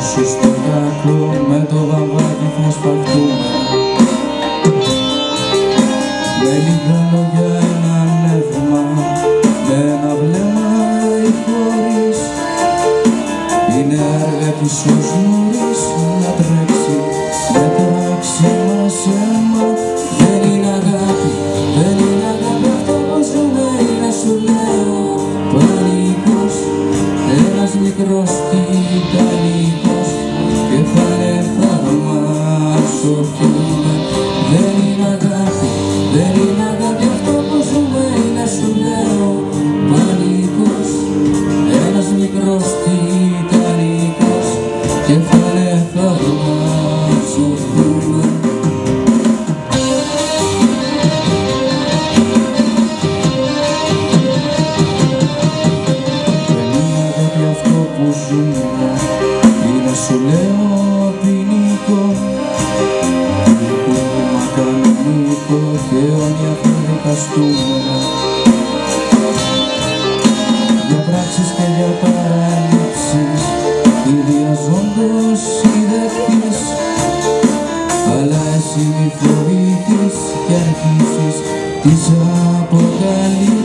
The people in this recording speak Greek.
σου στο κακό με το βαμβάκι θα σπαχτούμε. Με λίγα λόγια ένα νεύμα, με ένα βλέμμα ή χωρίς. Είναι αργά κι ίσως νωρίς να τρέξει μεταξύ μας αίμα. Δεν είναι αγάπη, δεν είναι αγάπη αυτό που ζούμε, είναι σου λέω πανικός. Ένας μικρός τιτανικός και θα είναι θαύμα σωθούμε. Δεν είναι αγάπη, δεν είναι αγάπη αυτό που ζούμε, είναι σου λέω πανικός. Ένας μικρός τιτανικός και θα είναι θαύμα σωθούμε. Είναι σου λέω ποινικό, ποινικό κανονικό και όνια θα δικαστούμε. Για πράξεις και για παραλήψεις ιδιαζόντως δεχτείς, αλλά εσύ μη φοβηθείς και αρχίσεις τις αποκαλύψεις.